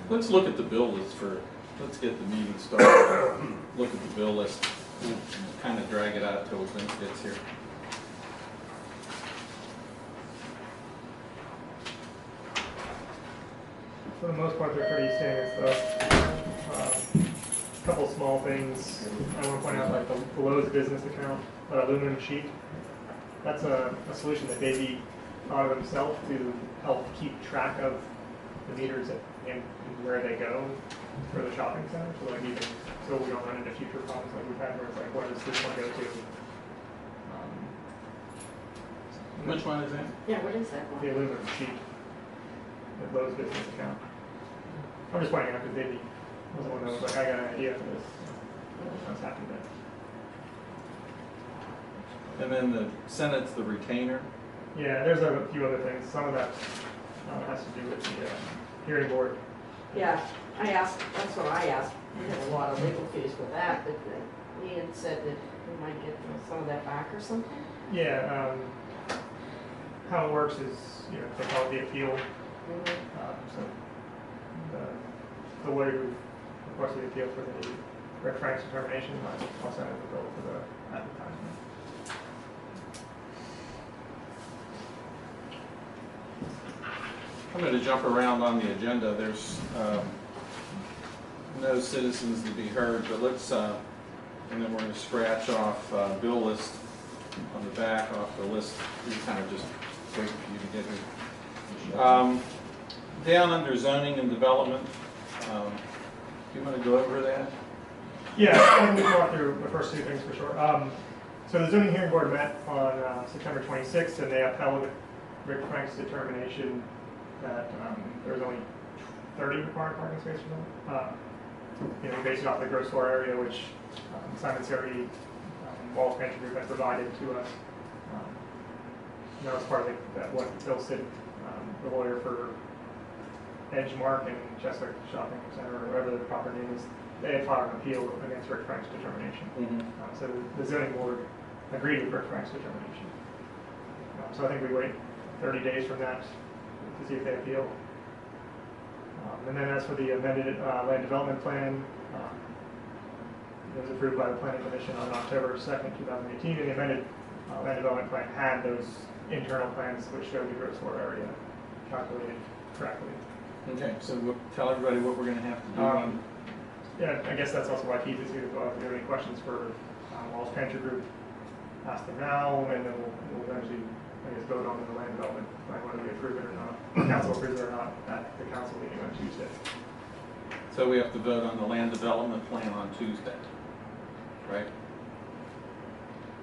Let's look at the bill list let's get the meeting started. Look at the bill list. We'll kind of drag it out until Vince gets here. For the most part, they're pretty standard stuff. A couple small things. I want to point out, like the Lowe's business account, aluminum sheet. That's a solution that Davey thought of himself to help keep track of the meters and where they go for the shopping center. So like even so we don't run into future problems like we've had where it's like, what does this one go to? Which one is that? Yeah, what is that one? The aluminum sheet. The Lowe's business account. I'm just pointing out because Davey was the one that was like, I got an idea for this. I was happy with that. And then the Senate's the retainer. Yeah, there's a few other things. Some of that has to do with the hearing board. Yeah, I asked, that's what I asked. We had a lot of legal fees with that, but he had said that we might get some of that back or something. Yeah, how it works is, they call it the appeal. So the lawyer who requested the appeal for the Rick Frank's determination, I'll send it the bill for the advertisement. I'm going to jump around on the agenda. There's no citizens to be heard, but let's, and then we're going to scratch off bill list on the back off the list. We kind of just wait for you to get here. Down under zoning and development, do you want to go over that? Yeah, I can walk through the first two things for sure. So the zoning hearing board met on September 26th, and they upheld Rick Frank's determination that there was only 30 required parking spaces for them. We based it off the gross floor area, which Simon Seri, Walls Pantry Group, had provided to us. And that was part of what Bill Sid, the lawyer for Edgemark and Cheswick Shopping Center, or whatever the proper name is, they had filed an appeal against Rick Frank's determination. So the zoning board agreed with Rick Frank's determination. So I think we wait 30 days from that to see if they appeal. And then as for the amended land development plan, it was approved by the Planning Commission on October 2nd, 2018, and the amended land development plan had those internal plans which showed the gross floor area calculated correctly. Okay, so we'll tell everybody what we're going to have to do. Yeah, I guess that's also why Keith is here as well. If you have any questions for Walls Pantry Group, ask them now, and then we'll eventually, I guess, vote on the land development plan, whether we approve it or not. Council approves it or not at the council meeting on Tuesday. So we have to vote on the land development plan on Tuesday, right?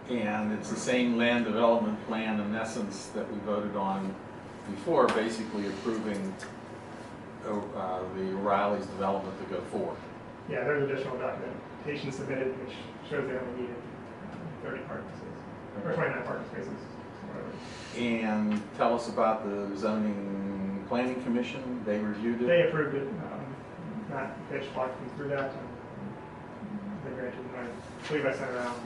And it's the same land development plan in essence that we voted on before, basically approving the O'Reilly's development to go forward. Yeah, there's additional documentation submitted which shows they only needed 30 parking spaces, or 29 parking spaces, whatever. And tell us about the zoning planning commission. They reviewed it. They approved it. Matt Fitch walked me through that, and they granted it. I believe I sent around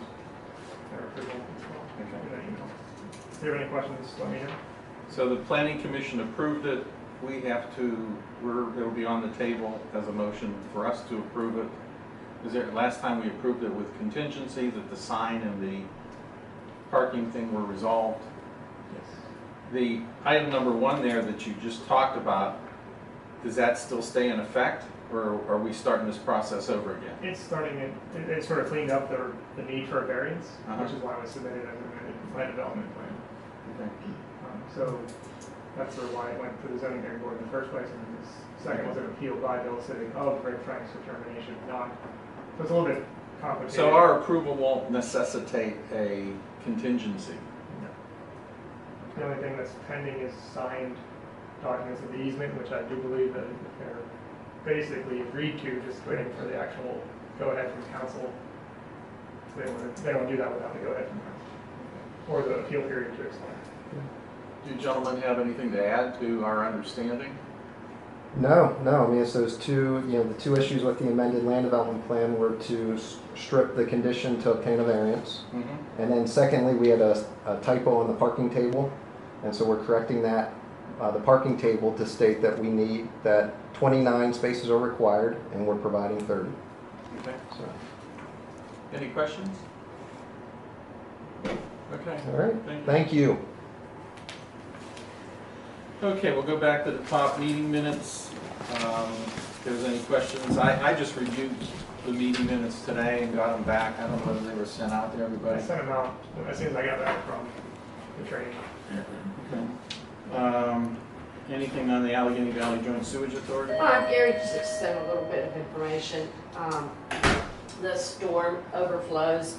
their approval as well. Okay. In that email. If you have any questions, let me know. So the planning commission approved it. We have to, it'll be on the table as a motion for us to approve it. Is there, last time we approved it with contingency that the sign and the parking thing were resolved. Yes. The item number 1 there that you just talked about, does that still stay in effect, or are we starting this process over again? It's starting, it sort of cleaned up the need for a variance, Uh-huh. which is why it was submitted as an amended land development plan. Okay. So that's sort of why it went to the zoning hearing board in the first place, and this second was an appeal by Bill City of Rick Frank's determination, not, so it's a little bit complicated. So our approval won't necessitate a contingency. No. The only thing that's pending is signed documents of the easement, which I do believe that they're basically agreed to, just waiting for the actual go-ahead from council. They don't do that without the go-ahead from council, or the appeal period to expire. Do you gentlemen have anything to add to our understanding? No. I mean, it's those two, the two issues with the amended land development plan were to strip the condition to obtain a variance. Mm-hmm. And then secondly, we had a typo on the parking table. And so we're correcting that the parking table to state that we need, that 29 spaces are required, and we're providing 30. Okay. So, Any questions? Okay. all right, Thank you. thank you. Okay, we'll go back to the top meeting minutes. If there's any questions, I just reviewed the meeting minutes today and got them back. I don't know whether they were sent out to I everybody. sent them out as soon as I got back from the training. Okay. Anything on the Allegheny Valley Joint Sewage Authority? Gary just extended a little bit of information. The storm overflows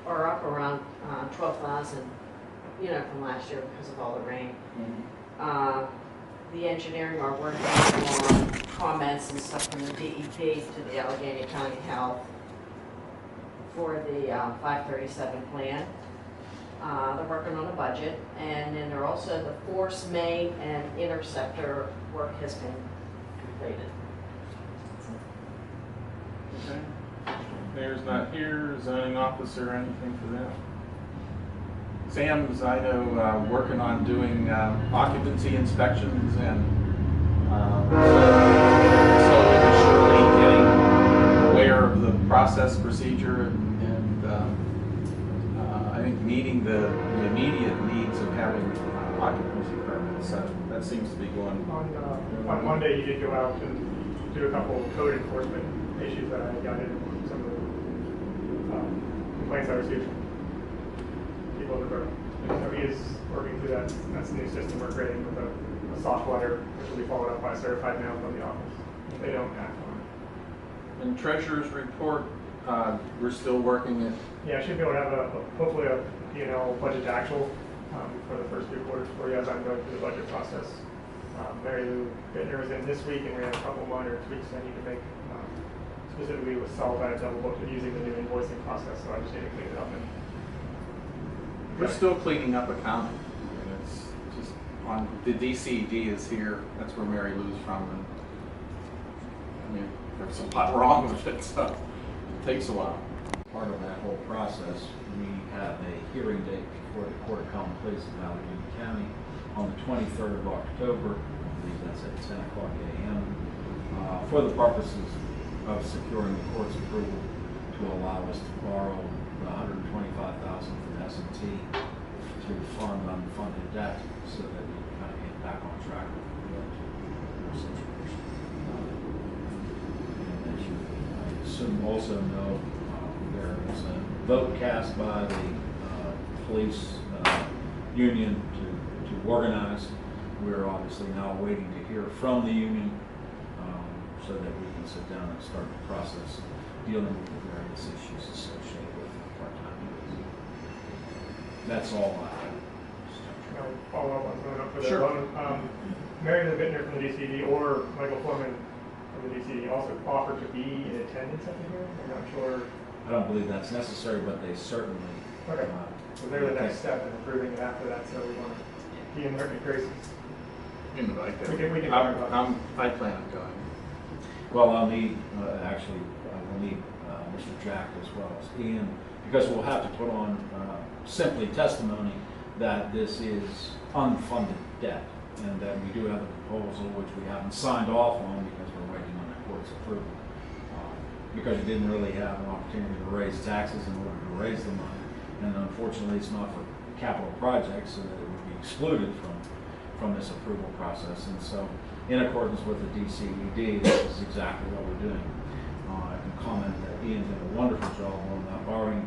are up around 12,000, from last year because of all the rain. The engineering are working on comments and stuff from the DEP to the Allegheny County Health for the 537 plan. They're working on a budget, and then they're also the force main and interceptor work has been completed. Okay. Mayor's not here, zoning officer, anything for them? Sam's, I know, working on doing occupancy inspections and slowly but surely getting aware of the process procedure and I think meeting the immediate needs of having occupancy permits. That seems to be going. On Monday, you did go out and do a couple of code enforcement issues that I got in some of the complaints I received from people in the borough. So he is working through that. That's the new system we're creating with a soft letter, which will be followed up by a certified mail from the office. If they don't act on it. And treasurer's report, we're still working it. Yeah, I should be able to have hopefully a P&L budget to actual for the first 2 quarters for you as I'm going through the budget process. Mary Lou Bittner was in this week, and we have a couple minor tweaks I need to make. Specifically with Salt, I double booked it using the new invoicing process, so I just need to clean it up. We're still cleaning up accounting. And it's just on the DCD is here. That's where Mary Lou's from. And I mean, there's a lot wrong with it, so it takes a while. Part of that whole process, we have a hearing date before the Court of Common Pleas of Allegheny County on the 23rd of October. I believe that's at 10 o'clock a.m. For the purposes of securing the court's approval to allow us to borrow the $125,000 from S&T to fund unfunded debt so that we can kind of get back on track with the situation. And as you, I assume, also know, there is a vote cast by the police union to organize. We're obviously now waiting to hear from the union so that we can sit down and start the process dealing with the various issues associated with part-time employees. That's all I have. Can I follow up on something up for the Sure. loan? Mary Lou Bittner from the DCD or Michael Foreman from the DCD also offered to be in attendance at the hearing. I'm not sure. I don't believe that's necessary, but they certainly. Okay. So they're the next step in approving it after that, so we want to be in their graces. Invite them. We can talk about it. I plan on going. Well, I'll need, we'll need Mr. Jack as well as Ian, because we'll have to put on simply testimony that this is unfunded debt, and that we do have a proposal which we haven't signed off on because we're waiting on the court's approval. Because you didn't really have an opportunity to raise taxes in order to raise the money, and unfortunately it's not for capital projects, so that it would be excluded from this approval process. And so, in accordance with the DCED, this is exactly what we're doing. I can comment that Ian did a wonderful job on the borrowing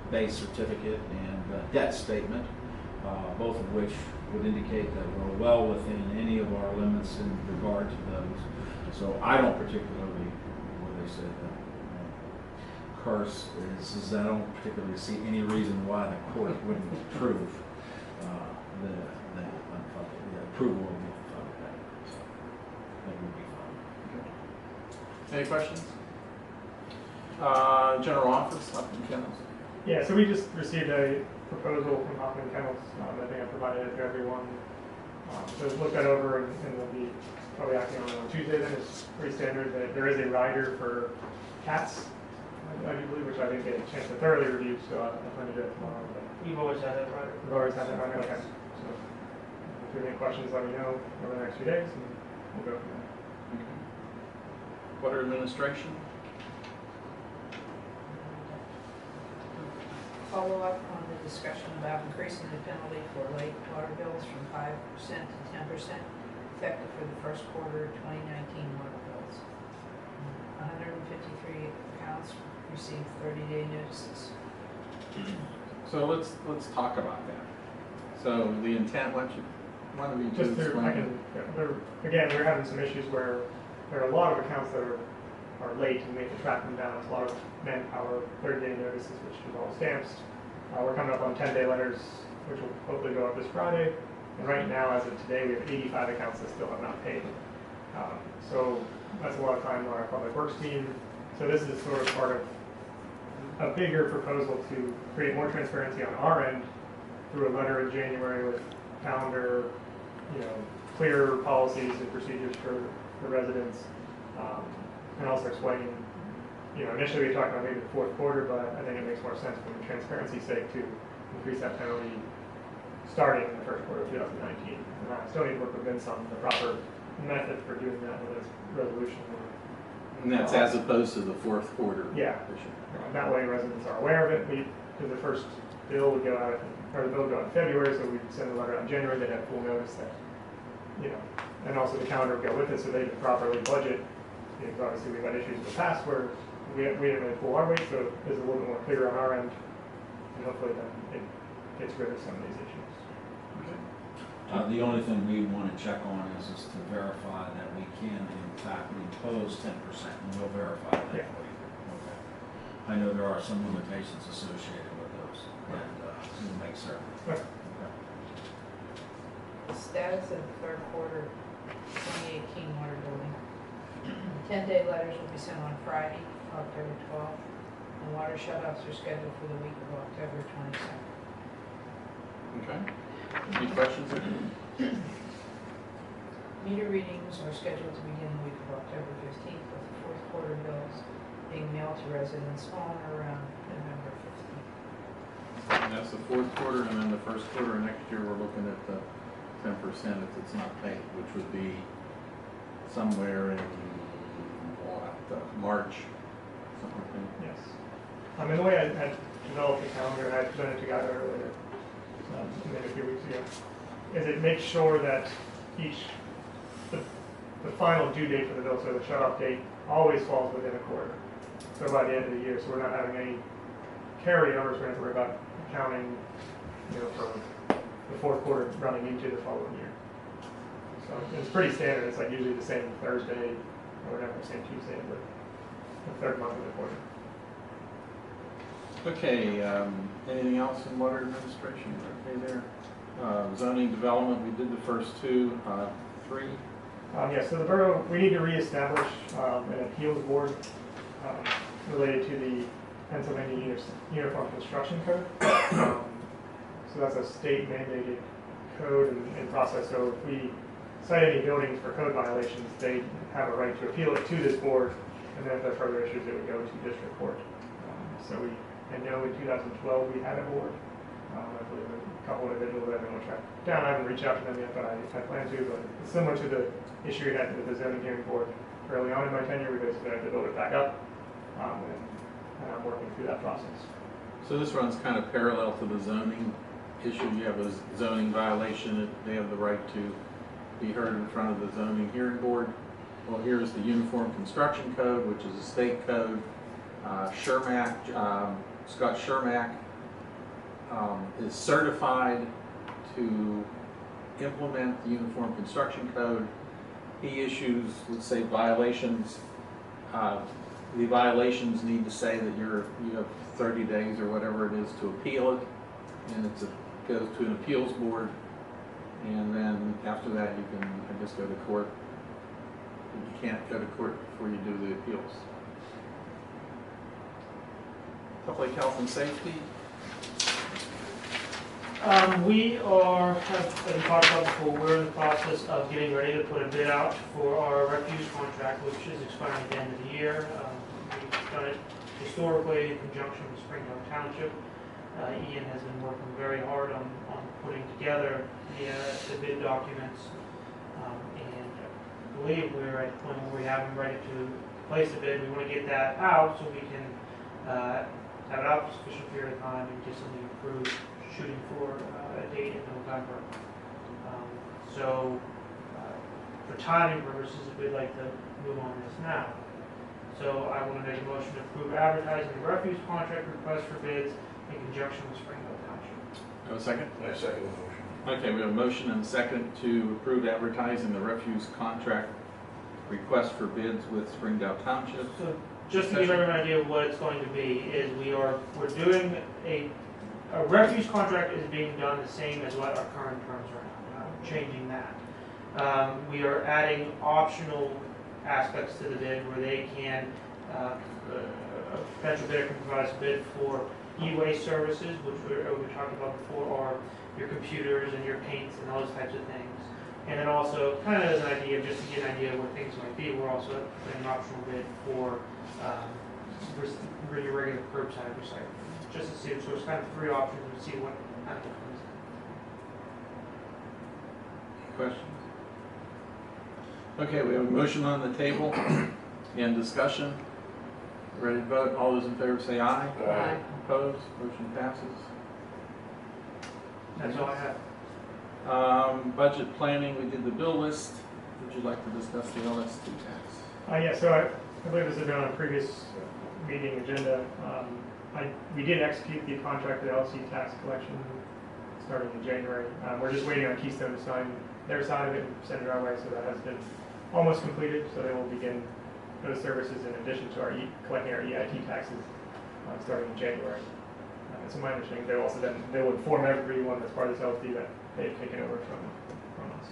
base certificate and debt statement, both of which would indicate that we're well within any of our limits in regard to those. So I don't particularly, what they say, curse is I don't particularly see any reason why the court wouldn't approve the approval of the unfunded debt. So that would be fine. Any questions? General office, Hoffman Kennels. Yeah, so we just received a proposal from Hoffman Kennels. I think I provided it to everyone. So look that over, and we'll be probably acting on it on Tuesday. Then it's pretty standard that there is a rider for cats, I do believe, which I didn't get a chance to thoroughly review, so I plan to do it tomorrow. But We've always had that rider. we've always had that rider. Okay. So you have any questions, let me know over the next few days, and we'll go from there. Okay. Water administration? Follow up on the discussion about increasing the penalty for late water bills from 5% to 10%, effective for the first quarter of 2019 water bills. 153 accounts received 30-day notices. So let's talk about that. So the intent, one of you Just two through, explain. again, we're having some issues where there are a lot of accounts that are late and we have to track them down. It's a lot of manpower, 30-day notices, which involve stamps. We're coming up on 10-day letters, which will hopefully go up this Friday. And right now, as of today, we have 85 accounts that still have not paid. So that's a lot of time on our public works team. So this is sort of part of a bigger proposal to create more transparency on our end through a letter in January with calendar, clear policies and procedures for the residents, and also explaining, initially we talked about maybe the fourth quarter, but I think it makes more sense for the transparency's sake to increase that penalty starting in the first quarter of 2019. And I still need to work with Vince on the proper method for doing that, whether it's resolution or. And that's as opposed to the fourth quarter. Yeah. That way residents are aware of it. Because the first bill would go out, or the bill would go out in February, so we'd send a letter out in January, they'd have full notice that, and also the calendar would go with it, so they could properly budget. Because obviously we've had issues in the past where we didn't really pull our weight, so it's a little bit more clear on our end, and hopefully then it gets rid of some of these issues. The only thing we want to check on is to verify that we can in fact impose 10%, and we'll verify that Yeah. for you. Okay. I know there are some limitations associated with those, and we'll make certain. Okay. The status of the third quarter 2018 water billing. 10-day letters will be sent on Friday, October 12th, and water shutoffs are scheduled for the week of October 22nd. Okay. Any questions? Meter readings are scheduled to begin the week of October 15th, with the fourth quarter bills being mailed to residents on or around November 15th. And that's the fourth quarter, and then the first quarter of next year, we're looking at the 10% if it's not paid, which would be somewhere in March, something like that. Yes. The way I developed the calendar, and I presented to Guy earlier, maybe a few weeks ago, is it makes sure that the final due date for the bill, so the shut-off date, always falls within a quarter. So by the end of the year, so we're not having any carryovers, we're going to worry about accounting, for the fourth quarter running into the following year. So it's pretty standard. It's like usually the same Thursday, or whatever, same Tuesday, but the third month of the quarter. Okay, anything else in water administration? Okay there. Zoning development, we did the first two, three. So the borough, we need to reestablish an appeals board related to the Pennsylvania Uniform Construction Code. So that's a state mandated code and process. So if we cite any buildings for code violations, they have a right to appeal it to this board, and then if there are further issues, it would go to district court. I know in 2012 we had a board. I believe a couple of individuals that have been tracked down. I haven't reached out to them yet, but I plan to. But it's similar to the issue we had with the zoning hearing board early on in my tenure. We basically had to build it back up, and I'm working through that process. So this runs kind of parallel to the zoning issue. You have a zoning violation, they have the right to be heard in front of the zoning hearing board. Well, here's the Uniform Construction Code, which is a state code. Scott Shermack is certified to implement the Uniform Construction Code. He issues, let's say, violations. The violations need to say that you have 30 days or whatever it is to appeal it, and it goes to an appeals board, and then after that you can, I guess, go to court. You can't go to court before you do the appeals. Public health and safety. We as we talked about before, we're in the process of getting ready to put a bid out for our refuse contract, which is expiring at the end of the year. We've done it historically in conjunction with Springdale Township. Ian has been working very hard on putting together the bid documents. And I believe we're at the point where we have them ready to place the bid. We want to get that out so we can have it out for a sufficient period of time and get something approved, shooting for a date in November. So for timing purposes, we'd like to move on this now. So I want to make a motion to approve advertising the refuse contract request for bids in conjunction with Springville Township. Have a second? I second the motion. Okay, we have a motion and a second to approve advertising the refuse contract request for bids with Springdale Township. So just to give everyone an idea of what it's going to be, is we're doing a refuse contract is being done the same as what our current terms are now, changing that. We are adding optional aspects to the bid where they can, a potential bidder can provide us a bid for e-waste services, which we talked about before, are your computers and your paints and those types of things. And then also, kind of as an idea, just to get an idea of what things might be, we're also putting an optional bid for your regular curbside recycling. Just to see, so it's kind of 3 options to see what kind of comes in. Questions? Okay, we have a motion on the table and discussion. Ready to vote? All those in favor say aye. Aye. Opposed? Motion passes. That's all I have. Budget planning, we did the bill list. Would you like to discuss the LST tax? Yeah, so I believe this has been on a previous meeting agenda. We did execute the contract with LC tax collection starting in January. We're just waiting on Keystone to sign their side of it and send it our way, so that has been almost completed. So they will begin those services in addition to our collecting our EIT taxes starting in January. So my understanding, they will inform everyone that's part of this LLC that they've taken over from us.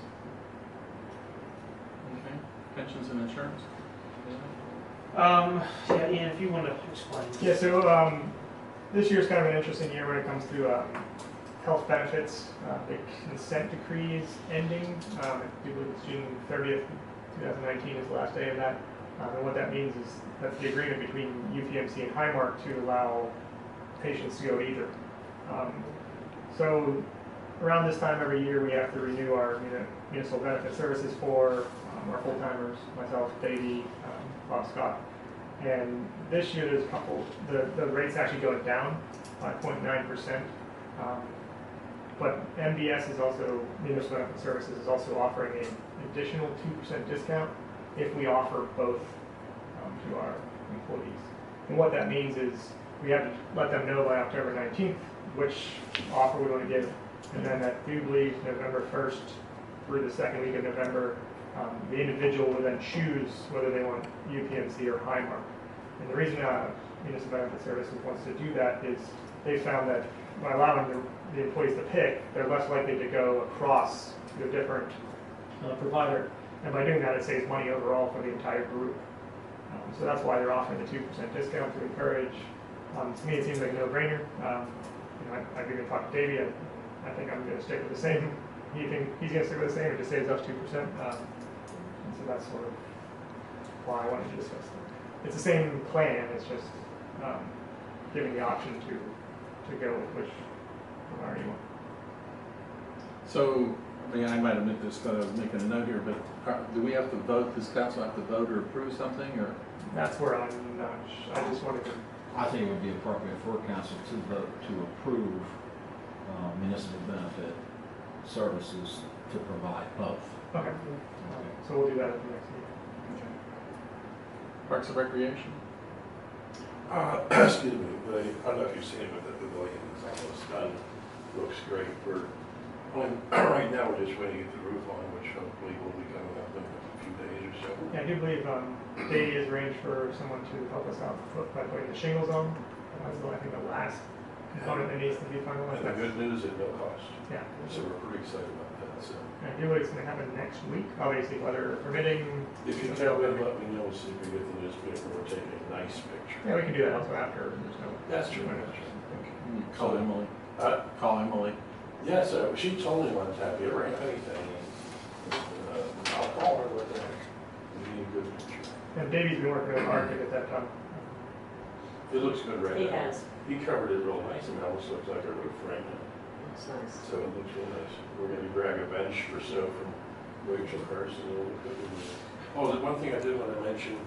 Okay. Pensions and insurance? Yeah, Ian, if you want to explain. Yeah, so this year's kind of an interesting year when it comes to health benefits. The consent decree is ending. I believe it's June 30th, 2019 is the last day of that. And what that means is that's the agreement between UPMC and Highmark to allow patients to go to either. So around this time every year we have to renew our municipal benefit services for our full-timers, myself, Davey, Bob Scott. And this year there's a couple, the rate's actually going down by 0.9%. But MBS is also, Municipal Benefit Services is also offering an additional 2% discount if we offer both to our employees. And what that means is we have to let them know by October 19th which offer we want to give. And then I do believe November 1st through the second week of November, the individual will then choose whether they want UPMC or Highmark. And the reason Municipal Benefit Services wants to do that is they found that by allowing the employees to pick, they're less likely to go across to a different provider. And by doing that, it saves money overall for the entire group. So that's why they're offering the 2% discount to encourage. To me, it seems like a no-brainer. I've even talked to Davey. I think I'm going to stick with the same. He's going to stick with the same. It just saves us 2%. And so that's sort of why I wanted to discuss it. It's the same plan. It's just giving the option to go with which provider you want. So, I might have just making a note here, but do we have to vote, does council have to vote or approve something, or? That's where I'm not, I just wanted to. I think it would be appropriate for council to vote to approve municipal benefit services to provide both. Okay. So we'll do that at the next meeting. Okay. Parks and Recreation? Excuse me, but I don't know if you've seen it, but the pavilion is almost done. Looks great. Right now, we're just waiting to get the roof on, which hopefully will be coming up in a few days or so. Yeah, I do believe Davey has arranged for someone to help us out by putting the shingles on. That's I think the last component that needs to be finalized. And the good news at no cost. Yeah. So we're pretty excited about that. So I do believe it's going to happen next week, obviously weather permitting. if you tell them, let me know, see if we get the newspaper or take a nice picture. Yeah, we can do that also after. There's no. That's true. That's true. Call Emily. Call Emily. Yeah, so she told me one time, if you ever have anything, I'll call her with that. We need a good picture. And Davey's been working really hard to get that done. It looks good right now. He has. he covered it real nice, and it almost looks like a roof right now. It's nice. So it looks real nice. We're gonna drag a bench or so from Rachel Carson. It'll look good. Oh, the one thing I did want to mention,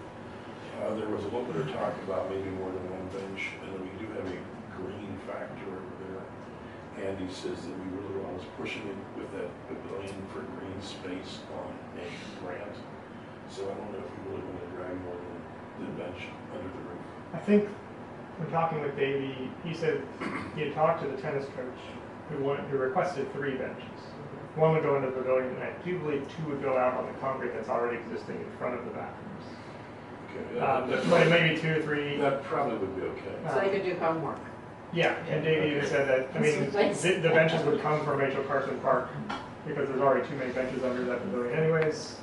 there was a little bit of talk about maybe more than one bench, and we do have a green factor over there. Andy says that we really want us pushing it with that pavilion for green space on a grant. So I don't know if we really want to drag more than the bench under the roof. I think when talking with Davey, he said he had talked to the tennis coach who requested 3 benches. One would go into the pavilion, and I do believe 2 would go out on the concrete that's already existing in front of the bathrooms. Okay, But maybe 2 or 3. that probably would be okay. So they could do homework. Yeah, and Davey even said that, I mean, the benches would come from Rachel Carson Park because there's already too many benches under that pavilion anyways.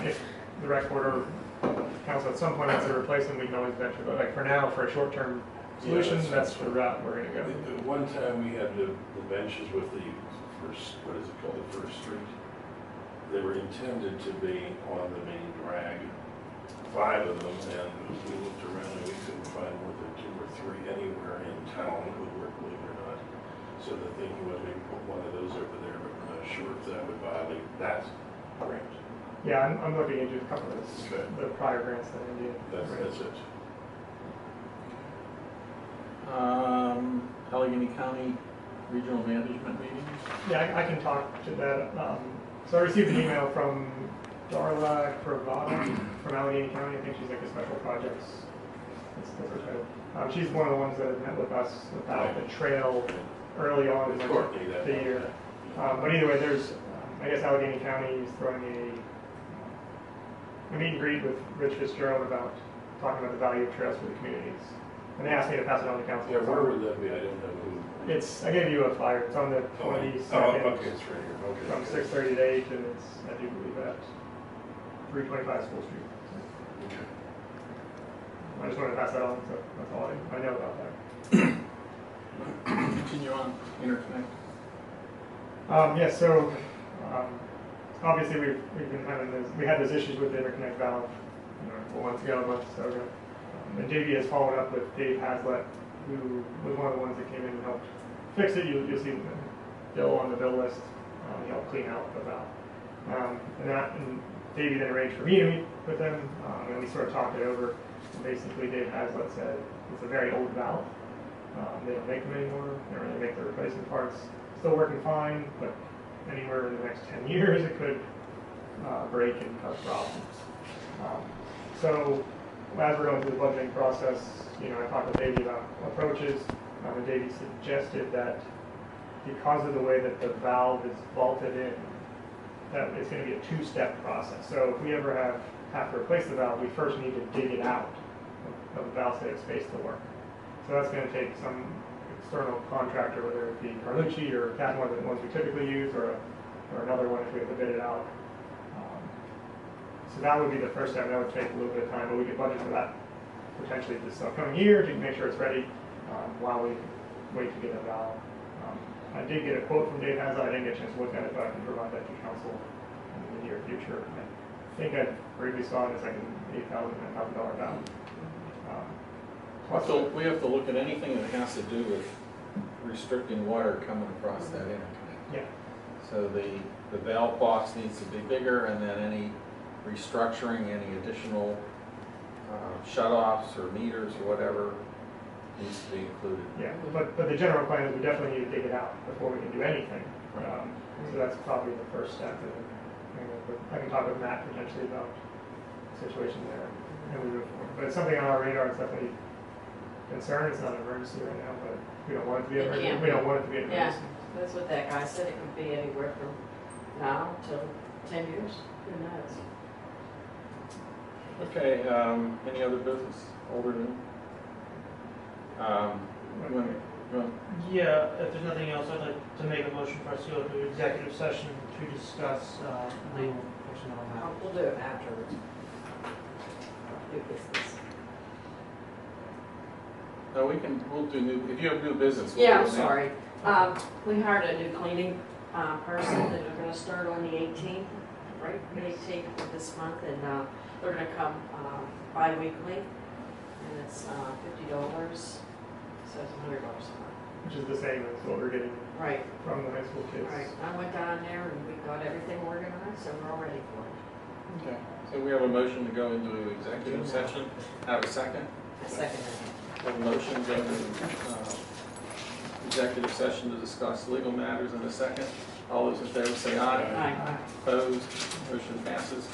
If the rec board or council at some point wants to replace them, we can always venture, but like for now, for a short-term solution, that's the route we're gonna go. At one time, we had the benches with the first, what is it called, the First Street? They were intended to be on the main drag, 5 of them, and we looked around and we couldn't find more than 2 or 3 anywhere in town that would work, believe it or not. So the thinking was maybe put one of those over there, but we're not sure if that would violate that grant. Yeah, I'm looking into a couple of Okay. the prior grants that I did. That's it. Allegheny County Regional Management meetings? Yeah, I can talk to that. So I received an email from Darla Cravata from Allegheny County. I think she's like a special projects. That's her title. She's one of the ones that had met with us about the trail early on in Courtney, that the year. But either way, there's, I guess Allegheny County is throwing a meet and greet with Rich Fitzgerald about talking about the value of trails for the communities. And they asked me to pass it on to council. Yeah, where would that be? I don't know who. I gave you a flyer. It's on the 22nd. Oh, okay, it's right here, okay. From 6:30 to 8, and it's, I do believe, at 325 School Street. Okay. I just wanted to pass that on, so that's all I know about that. Continue on, interconnect. So obviously we've been having this, we had those issues with the interconnect valve, a month or so ago. And Davey has followed up with Dave Hazlett, who was one of the ones that came in and helped fix it. You'll see Bill on the bill list. He helped clean out the valve. And Davey then arranged for me to meet with them, and we sort of talked it over. And basically, Dave Hazlett said it's a very old valve. They don't make them anymore. They don't really make the replacement parts. Still working fine, but anywhere in the next 10 years, it could break and cause problems. So as we're going through the budgeting process, I talked with Davey about approaches, and Davey suggested that because of the way that the valve is vaulted in, that it's going to be a 2-step process. So if we ever have to replace the valve, we first need to dig it out of the valve so it has space to work. So that's going to take some external contractor, whether it be Carlucci or Cat, one of the ones we typically use, or another one if we have to bid it out. So that would be the first step. That would take a little bit of time, but we could budget for that potentially this upcoming year to make sure it's ready while we wait to get a valve. I did get a quote from Dave Hazlett. I didn't get a chance to look at it, but I can provide that to council in the near future. I think I briefly saw it as like an $8,000, $9,000 valve. So we have to look at anything that has to do with restricting water coming across that interconnect. Yeah. So the valve box needs to be bigger, and then any restructuring, any additional shut-offs or meters or whatever needs to be included. Yeah, but the general plan is we definitely need to dig it out before we can do anything. So that's probably the first step. And I can talk with Matt potentially about the situation there and we move forward. But it's something on our radar. It's definitely a concern. It's not an emergency right now, but we don't want it to be an emergency. We don't want it to be an emergency. Yeah, that's what that guy said. It could be anywhere from now till 10 years. Who knows? Okay, any other business, old or new? Yeah, if there's nothing else, I'd like to make a motion for us to go to executive session to discuss legal personnel matters. We'll do it afterwards. New business. No, we'll do new, if you have new business. we'll Yeah, do I'm it now. sorry. We hired a new cleaning person that are gonna start on the 18th, right? The 18th of this month, and they're gonna come bi-weekly, and it's $50. So it's $100 a month. which is the same as what we're getting Right, from the high school kids. right. I went down there and we got everything organized, so we're all ready for it. Okay, so we have a motion to go into executive session. Have a second? I second it. Have a motion to go into executive session to discuss legal matters in a second. All those in favor say aye. Aye. Opposed? Motion passes.